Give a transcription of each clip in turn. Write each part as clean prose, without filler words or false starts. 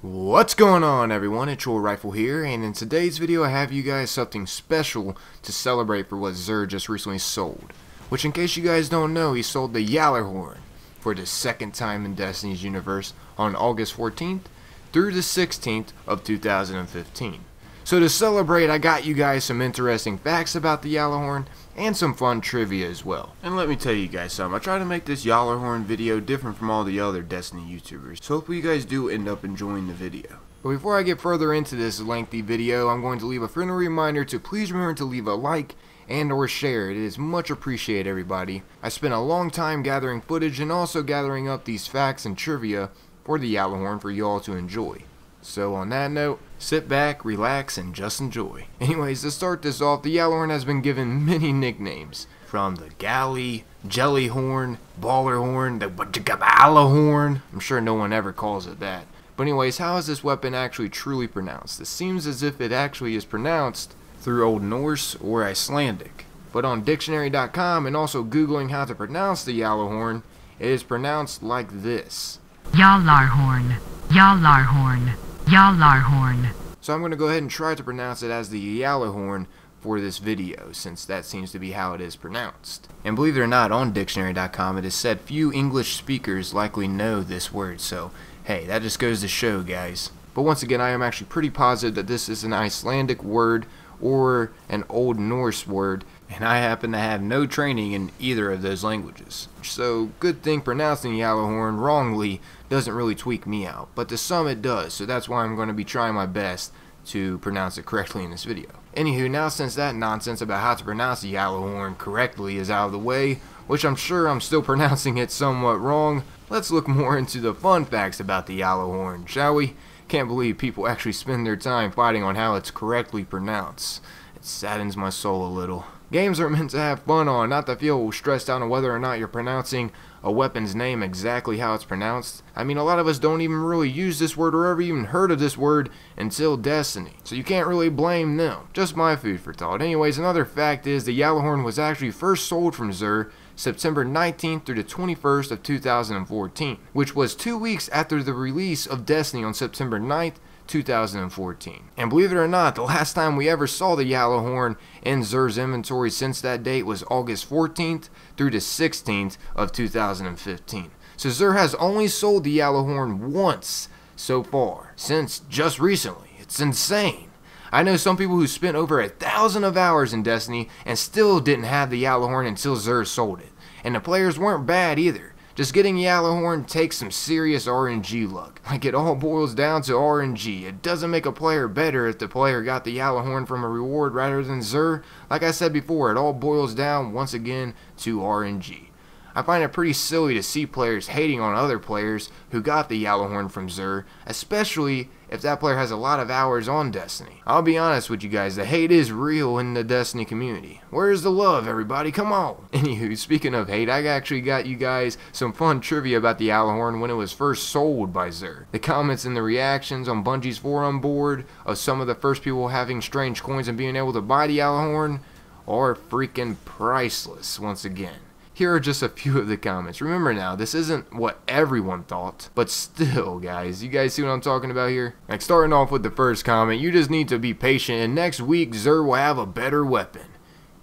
What's going on, everyone? It's your Rifle here, and in today's video I have you guys something special to celebrate for what Xur just recently sold. Which, in case you guys don't know, he sold the Gjallarhorn for the second time in Destiny's universe on August 14th through the 16th of 2015. So to celebrate, I got you guys some interesting facts about the Gjallarhorn and some fun trivia as well. And let me tell you guys something, I try to make this Gjallarhorn video different from all the other Destiny YouTubers, so hopefully you guys do end up enjoying the video. But before I get further into this lengthy video, I'm going to leave a friendly reminder to please remember to leave a like and or share. It is much appreciated, everybody. I spent a long time gathering footage and also gathering up these facts and trivia for the Gjallarhorn for you all to enjoy. So on that note, sit back, relax, and just enjoy. Anyways, to start this off, the Gjallarhorn has been given many nicknames. From the Galley, Jellyhorn, Ballerhorn, the Gjallarhorn. I'm sure no one ever calls it that. But anyways, how is this weapon actually truly pronounced? It seems as if it actually is pronounced through Old Norse or Icelandic. But on dictionary.com and also googling how to pronounce the Gjallarhorn, it is pronounced like this. Gjallarhorn, Gjallarhorn, Gjallarhorn. So I'm going to go ahead and try to pronounce it as the Gjallarhorn for this video, since that seems to be how it is pronounced. And believe it or not, on dictionary.com it is said few English speakers likely know this word, so hey, that just goes to show, guys. But once again, I am actually pretty positive that this is an Icelandic word or an Old Norse word, and I happen to have no training in either of those languages. So good thing pronouncing Gjallarhorn wrongly doesn't really tweak me out, but to some it does, so that's why I'm going to be trying my best to pronounce it correctly in this video. Anywho, now since that nonsense about how to pronounce the Gjallarhorn correctly is out of the way, which I'm sure I'm still pronouncing it somewhat wrong, let's look more into the fun facts about the Gjallarhorn, shall we? Can't believe people actually spend their time fighting on how it's correctly pronounced. It saddens my soul a little. Games are meant to have fun on, not to feel stressed out on whether or not you're pronouncing a weapon's name exactly how it's pronounced. I mean, a lot of us don't even really use this word or ever even heard of this word until Destiny, so you can't really blame them. Just my food for thought. Anyways, another fact is the Gjallarhorn was actually first sold from Xur September 19th through the 21st of 2014, which was 2 weeks after the release of Destiny on September 9th, 2014. And believe it or not, the last time we ever saw the Gjallarhorn in Xur's inventory since that date was August 14th through the 16th of 2015. So Xur has only sold the Gjallarhorn once so far, since just recently. It's insane. I know some people who spent over 1,000 of hours in Destiny and still didn't have the Gjallarhorn until Xur sold it. And the players weren't bad either. Just getting Gjallarhorn takes some serious RNG luck. Like, it all boils down to RNG. It doesn't make a player better if the player got the Gjallarhorn from a reward rather than Xur. Like I said before, it all boils down once again to RNG. I find it pretty silly to see players hating on other players who got the Gjallarhorn from Xur, especially if that player has a lot of hours on Destiny. I'll be honest with you guys, the hate is real in the Destiny community. Where's the love, everybody? Come on! Anywho, speaking of hate, I actually got you guys some fun trivia about the Gjallarhorn when it was first sold by Xur. The comments and the reactions on Bungie's forum board of some of the first people having strange coins and being able to buy the Gjallarhorn are freaking priceless once again. Here are just a few of the comments. Remember now, this isn't what everyone thought, but still, guys, you guys see what I'm talking about here? Like, starting off with the first comment, you just need to be patient, and next week, Xur will have a better weapon.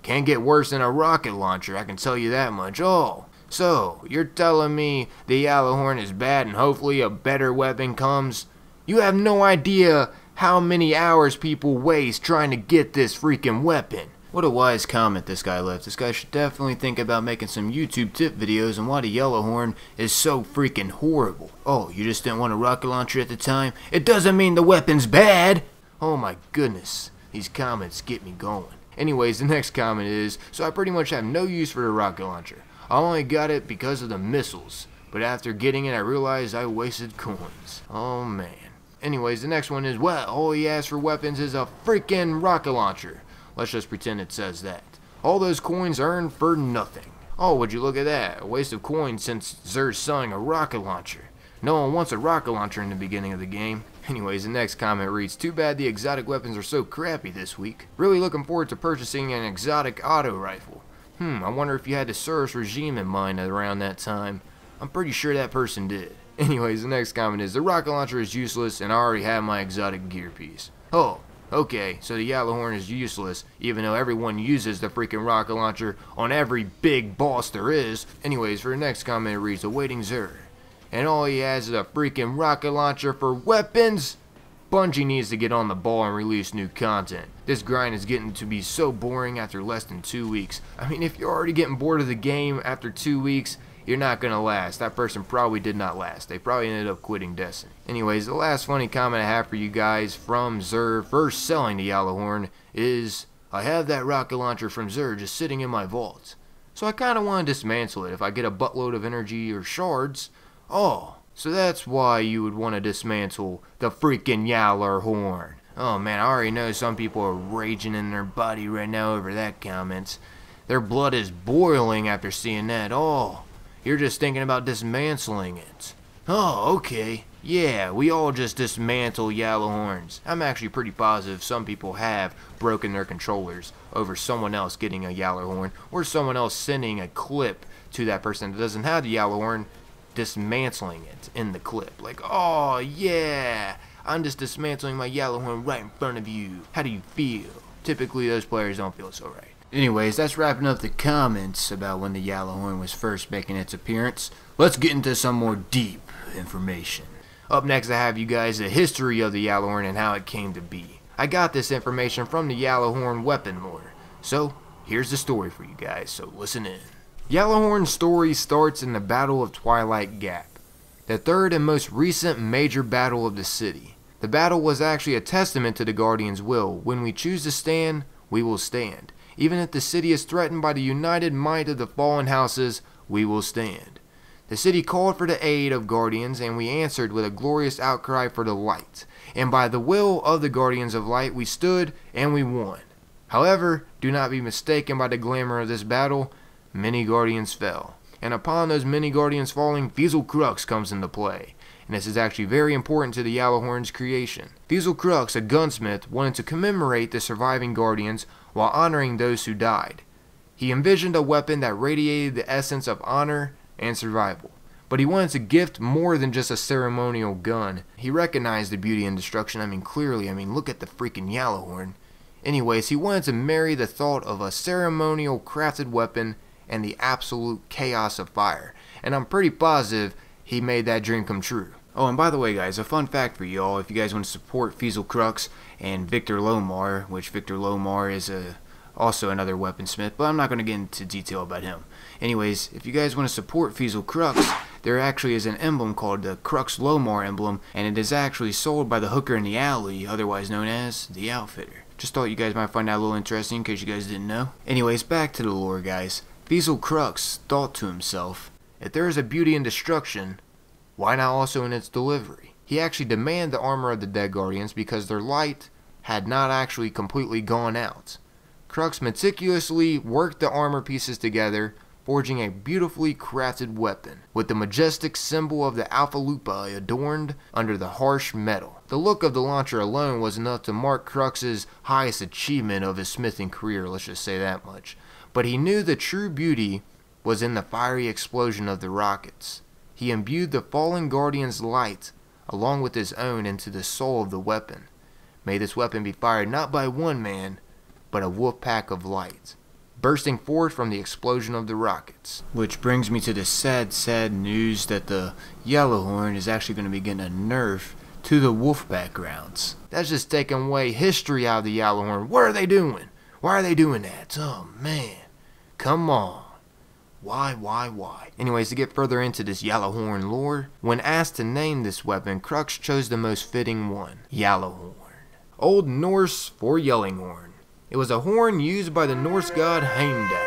Can't get worse than a rocket launcher, I can tell you that much. Oh, so, you're telling me the Gjallarhorn is bad and hopefully a better weapon comes? You have no idea how many hours people waste trying to get this freaking weapon. What a wise comment this guy left. This guy should definitely think about making some YouTube tip videos on why the Gjallarhorn is so freaking horrible. Oh, you just didn't want a rocket launcher at the time? It doesn't mean the weapon's bad! Oh my goodness, these comments get me going. Anyways, the next comment is, so I pretty much have no use for the rocket launcher. I only got it because of the missiles, but after getting it I realized I wasted coins. Oh man. Anyways, the next one is, well, all he has for weapons is a freaking rocket launcher. Let's just pretend it says that. All those coins earned for nothing. Oh, would you look at that? A waste of coins since Xur's selling a rocket launcher. No one wants a rocket launcher in the beginning of the game. Anyways, the next comment reads, too bad the exotic weapons are so crappy this week. Really looking forward to purchasing an exotic auto rifle. I wonder if you had the Surus regime in mind around that time. I'm pretty sure that person did. Anyways, the next comment is, the rocket launcher is useless and I already have my exotic gear piece. Oh, okay, so the Gjallarhorn is useless, even though everyone uses the freaking rocket launcher on every big boss there is. Anyways, for the next comment it reads, awaiting Xur. And all he has is a freaking rocket launcher for weapons? Bungie needs to get on the ball and release new content. This grind is getting to be so boring after less than 2 weeks. I mean, if you're already getting bored of the game after 2 weeks, you're not gonna last. That person probably did not last. They probably ended up quitting Destiny. Anyways, the last funny comment I have for you guys from Xur first selling the Gjallarhorn is, I have that rocket launcher from Xur just sitting in my vault. So I kinda wanna dismantle it if I get a buttload of energy or shards. Oh, so that's why you would want to dismantle the freaking Gjallarhorn. Oh man, I already know some people are raging in their body right now over that comment. Their blood is boiling after seeing that. Oh, you're just thinking about dismantling it. Oh, okay. Yeah, we all just dismantle Gjallarhorns. I'm actually pretty positive some people have broken their controllers over someone else getting a Gjallarhorn, or someone else sending a clip to that person that doesn't have the Gjallarhorn, dismantling it in the clip. Like, oh yeah, I'm just dismantling my Gjallarhorn right in front of you. How do you feel? Typically those players don't feel so right. Anyways, that's wrapping up the comments about when the Gjallarhorn was first making its appearance. Let's get into some more deep information. Up next I have you guys the history of the Gjallarhorn and how it came to be. I got this information from the Gjallarhorn weapon lore. So here's the story for you guys, so listen in. Gjallarhorn's story starts in the Battle of Twilight Gap, the third and most recent major battle of the city. The battle was actually a testament to the Guardian's will. When we choose to stand, we will stand. Even if the city is threatened by the united might of the fallen houses, we will stand. The city called for the aid of Guardians, and we answered with a glorious outcry for the light. And by the will of the Guardians of Light, we stood and we won. However, do not be mistaken by the glamour of this battle. Many Guardians fell, and upon those many Guardians falling, Crux comes into play, and this is actually very important to the Gjallarhorn's creation. Crux, a gunsmith, wanted to commemorate the surviving Guardians while honoring those who died. He envisioned a weapon that radiated the essence of honor and survival, but he wanted to gift more than just a ceremonial gun. He recognized the beauty in destruction, clearly, look at the freaking Gjallarhorn. Anyways, he wanted to marry the thought of a ceremonial crafted weapon and the absolute chaos of fire, and I'm pretty positive he made that dream come true. Oh, and by the way guys, a fun fact for y'all, if you guys want to support Crux and Victor Lomar, which Victor Lomar is also another weaponsmith, but I'm not going to get into detail about him. Anyways, if you guys want to support Crux, there actually is an emblem called the Crux Lomar emblem, and it is actually sold by the hooker in the alley, otherwise known as the Outfitter. Just thought you guys might find that a little interesting in case you guys didn't know. Anyways, back to the lore guys. Crux thought to himself, if there is a beauty in destruction, why not also in its delivery? He actually demanded the armor of the dead Guardians because their light had not actually completely gone out. Crux meticulously worked the armor pieces together, forging a beautifully crafted weapon, with the majestic symbol of the Alpha Lupa adorned under the harsh metal. The look of the launcher alone was enough to mark Crux's highest achievement of his smithing career, let's just say that much. But he knew the true beauty was in the fiery explosion of the rockets. He imbued the fallen Guardian's light, along with his own, into the soul of the weapon. May this weapon be fired not by one man, but a wolf pack of light, bursting forth from the explosion of the rockets. Which brings me to the sad news that the Gjallarhorn is actually going to be getting a nerf to the wolf pack rounds. That's just taking away history out of the Gjallarhorn. What are they doing? Why are they doing that? Oh man, come on. Why? Anyways, to get further into this Gjallarhorn lore, when asked to name this weapon, Crux chose the most fitting one, Gjallarhorn. Old Norse for yelling horn. It was a horn used by the Norse god Heimdall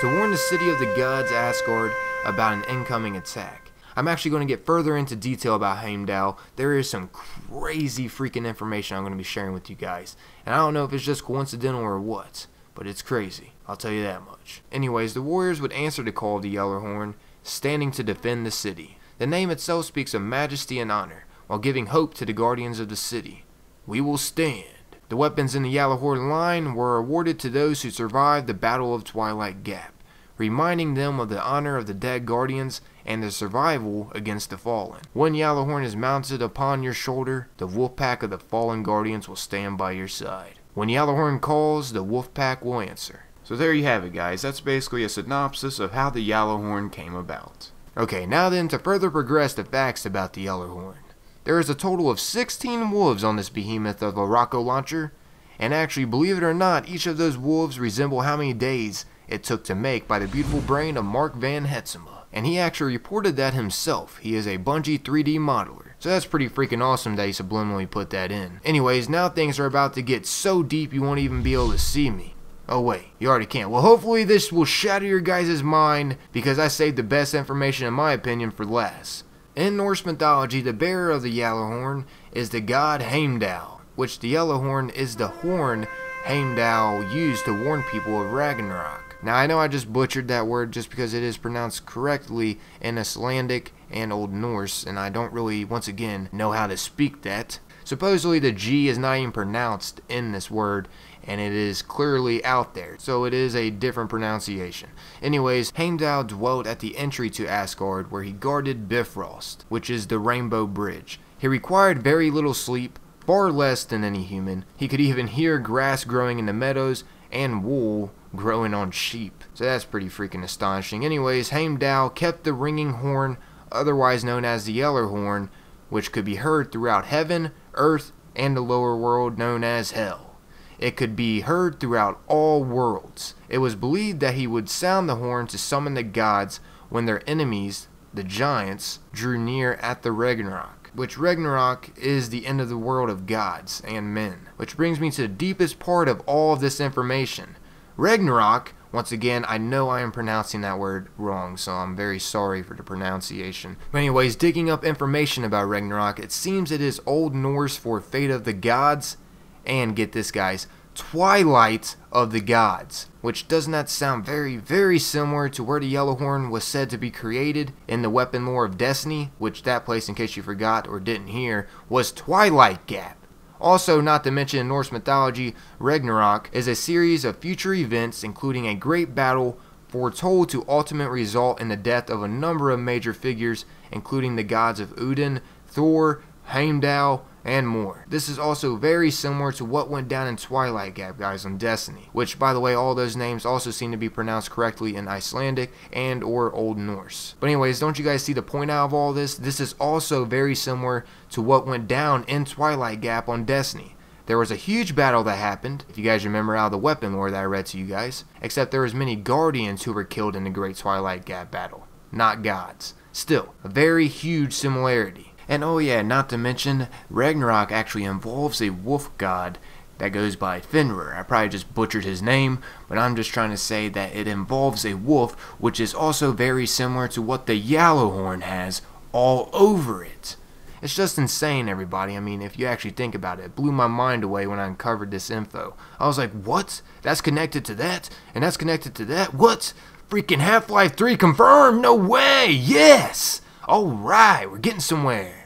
to warn the city of the gods Asgard about an incoming attack. I'm actually going to get further into detail about Heimdall. There is some crazy freaking information I'm going to be sharing with you guys. And I don't know if it's just coincidental or what, but it's crazy. I'll tell you that much. Anyways, the warriors would answer the call of the Gjallarhorn, standing to defend the city. The name itself speaks of majesty and honor, while giving hope to the guardians of the city. We will stand. The weapons in the Gjallarhorn line were awarded to those who survived the Battle of Twilight Gap, reminding them of the honor of the dead guardians and the survival against the fallen. When Gjallarhorn is mounted upon your shoulder, the wolf pack of the fallen guardians will stand by your side. When Gjallarhorn calls, the wolf pack will answer. So there you have it, guys. That's basically a synopsis of how the Gjallarhorn came about. Okay, now then, to further progress the facts about the Gjallarhorn. There is a total of 16 wolves on this behemoth of a rocket launcher, and actually, believe it or not, each of those wolves resemble how many days it took to make by the beautiful brain of Mark Van Hetsema. And he actually reported that himself. He is a Bungie 3D modeler. So that's pretty freaking awesome that he subliminally put that in. Anyways, now things are about to get so deep you won't even be able to see me. Oh wait, you already can't. Well, hopefully this will shatter your guys' mind, because I saved the best information in my opinion for last. In Norse mythology, the bearer of the Gjallarhorn is the god Heimdall, which the Gjallarhorn is the horn Heimdall used to warn people of Ragnarok. Now I know I just butchered that word just because it is pronounced correctly in Icelandic and Old Norse, and I don't really, once again, know how to speak that. Supposedly the G is not even pronounced in this word, and it is clearly out there, so it is a different pronunciation. Anyways, Heimdall dwelt at the entry to Asgard, where he guarded Bifrost, which is the Rainbow Bridge. He required very little sleep, far less than any human. He could even hear grass growing in the meadows and wool growing on sheep. So that's pretty freaking astonishing. Anyways, Heimdall kept the ringing horn, otherwise known as the Gjallarhorn, which could be heard throughout heaven, earth, and the lower world known as hell. It could be heard throughout all worlds. It was believed that he would sound the horn to summon the gods when their enemies, the giants, drew near at the Ragnarok, which Ragnarok is the end of the world of gods and men. Which brings me to the deepest part of all of this information. Ragnarok, once again, I know I am pronouncing that word wrong, so I'm very sorry for the pronunciation. But anyways, digging up information about Ragnarok, it seems it is Old Norse for fate of the gods, and get this guys, twilight of the gods, which does not sound very similar to where the Gjallarhorn was said to be created in the weapon lore of Destiny, which that place, in case you forgot or didn't hear, was Twilight Gap. Also, not to mention in Norse mythology, Ragnarok is a series of future events including a great battle foretold to ultimately result in the death of a number of major figures, including the gods of Odin, Thor, Heimdall, and more. This is also very similar to what went down in Twilight Gap, guys, on Destiny, which, by the way, all those names also seem to be pronounced correctly in Icelandic and or Old Norse. But anyways, don't you guys see the point out of all this? This is also very similar to what went down in Twilight Gap on Destiny. There was a huge battle that happened, if you guys remember out of the weapon lore that I read to you guys, except there was many guardians who were killed in the Great Twilight Gap battle, not gods. Still, a very huge similarity. And oh yeah, not to mention, Ragnarok actually involves a wolf god that goes by Fenrir. I probably just butchered his name, but I'm just trying to say that it involves a wolf, which is also very similar to what the Gjallarhorn has all over it. It's just insane, everybody. I mean, if you actually think about it, it blew my mind away when I uncovered this info. I was like, what? That's connected to that? And that's connected to that? What? Freaking Half-Life 3 confirmed? No way! Yes! Alright, we're getting somewhere.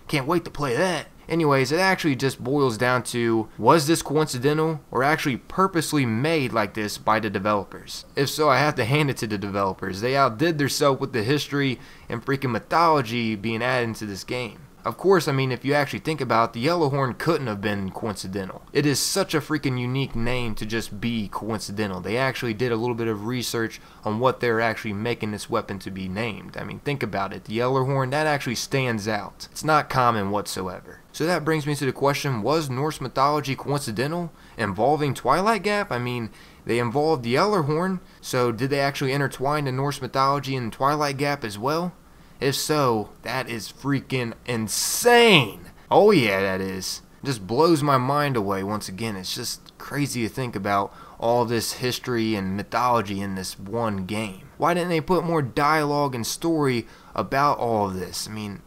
Can't wait to play that. Anyways, it actually just boils down to, was this coincidental or actually purposely made like this by the developers? If so, I have to hand it to the developers. They outdid themselves with the history and freaking mythology being added into this game. Of course, I mean, if you actually think about it, the Gjallarhorn couldn't have been coincidental. It is such a freaking unique name to just be coincidental. They actually did a little bit of research on what they're actually making this weapon to be named. I mean, think about it. The Gjallarhorn, that actually stands out. It's not common whatsoever. So that brings me to the question, was Norse mythology coincidental? Involving Twilight Gap? I mean, they involved the Gjallarhorn, so did they actually intertwine the Norse mythology and Twilight Gap as well? If so, that is freaking insane. Oh yeah, that is. Just blows my mind away once again. It's just crazy to think about all this history and mythology in this one game. Why didn't they put more dialogue and story about all of this? I mean,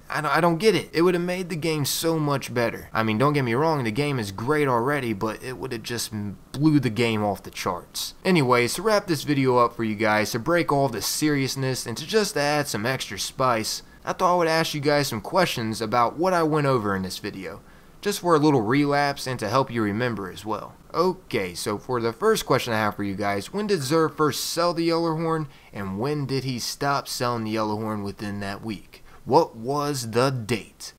I don't get it. It would have made the game so much better. I mean, don't get me wrong, the game is great already, but it would have just blew the game off the charts. Anyways, to wrap this video up for you guys, to break all the seriousness and to just add some extra spice, I thought I would ask you guys some questions about what I went over in this video. just for a little relapse and to help you remember as well. Okay, so for the first question I have for you guys, when did Zur first sell the Gjallarhorn, and when did he stop selling the Gjallarhorn within that week? What was the date?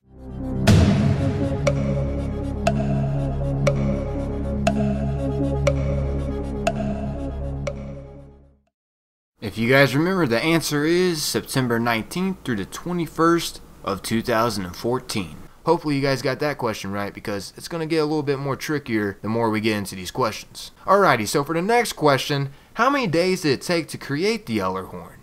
If you guys remember, the answer is September 19th through the 21st of 2014. Hopefully you guys got that question right, because it's going to get a little bit more trickier the more we get into these questions. Alrighty, so for the next question, how many days did it take to create the Gjallarhorn?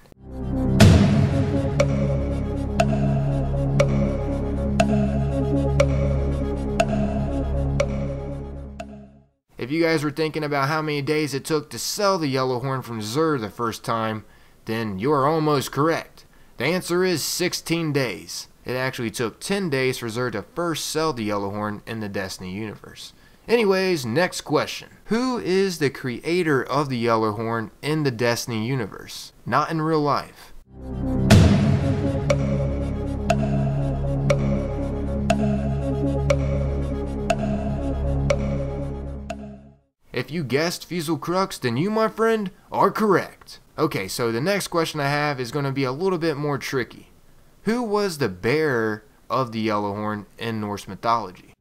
If you guys were thinking about how many days it took to sell the Gjallarhorn from Zur the first time, then you are almost correct. The answer is 16 days. It actually took 10 days for Zur to first sell the Gjallarhorn in the Destiny universe. Anyways, next question. Who is the creator of the Gjallarhorn in the Destiny universe? Not in real life. If you guessed Fusel Crux, then you, my friend, are correct. Okay, so the next question I have is going to be a little bit more tricky. Who was the bearer of the Gjallarhorn in Norse mythology?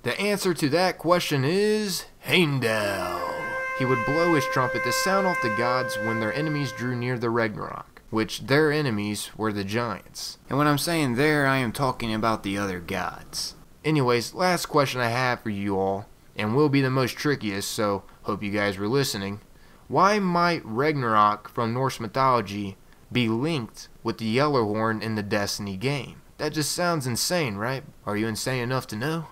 The answer to that question is Heimdall. He would blow his trumpet to sound off the gods when their enemies drew near the Ragnarok, which their enemies were the giants. And when I'm saying there, I am talking about the other gods. Anyways, last question I have for you all, and will be the most trickiest, so hope you guys were listening. Why might Ragnarok from Norse mythology be linked with the Gjallarhorn in the Destiny game? That just sounds insane, right? Are you insane enough to know?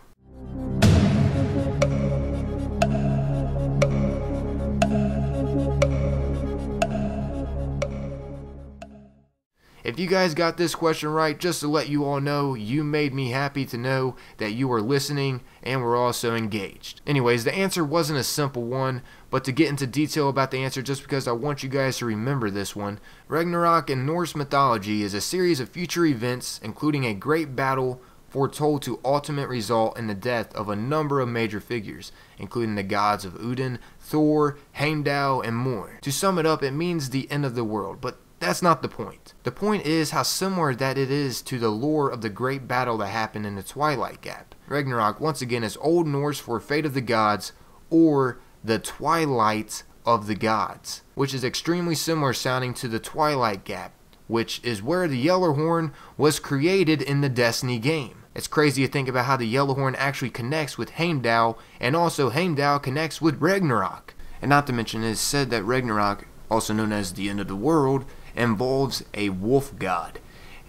If you guys got this question right, just to let you all know, you made me happy to know that you were listening and were also engaged. Anyways, the answer wasn't a simple one, but to get into detail about the answer just because I want you guys to remember this one, Ragnarok in Norse mythology is a series of future events, including a great battle foretold to ultimate result in the death of a number of major figures, including the gods of Odin, Thor, Heimdall, and more. To sum it up, it means the end of the world, but that's not the point. The point is how similar that it is to the lore of the great battle that happened in the Twilight Gap. Ragnarok, once again, is Old Norse for fate of the gods, or the twilight of the gods, which is extremely similar sounding to the Twilight Gap, which is where the Gjallarhorn was created in the Destiny game. It's crazy to think about how the Gjallarhorn actually connects with Heimdall, and also Heimdall connects with Ragnarok. And not to mention, it is said that Ragnarok, also known as the end of the world, involves a wolf god,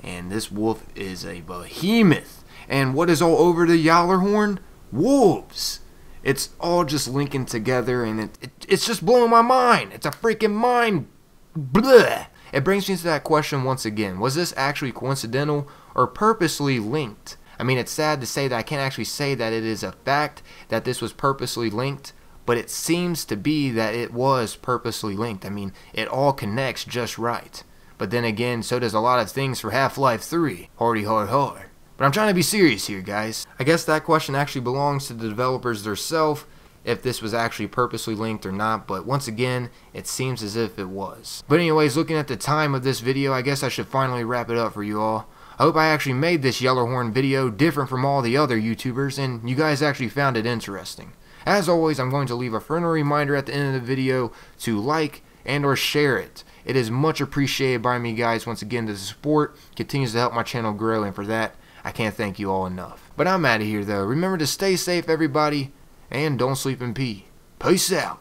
and this wolf is a behemoth. And what is all over the Gjallarhorn? Wolves. It's all just linking together, and it's just blowing my mind. It's a freaking mind. Bleh. It brings me to that question once again. Was this actually coincidental or purposely linked? I mean, it's sad to say that I can't actually say that it is a fact that this was purposely linked, but it seems to be that it was purposely linked. I mean, it all connects just right. But then again, so does a lot of things for Half-Life 3. Hardy hard hard. But I'm trying to be serious here, guys. I guess that question actually belongs to the developers themselves, if this was actually purposely linked or not, but once again, it seems as if it was. But anyways, looking at the time of this video, I guess I should finally wrap it up for you all. I hope I actually made this Gjallarhorn video different from all the other YouTubers, and you guys actually found it interesting. As always, I'm going to leave a friendly reminder at the end of the video to like and or share it. It is much appreciated by me, guys. Once again, the support continues to help my channel grow, and for that, I can't thank you all enough. But I'm out of here, though. Remember to stay safe, everybody, and don't sleep in pee. Peace out.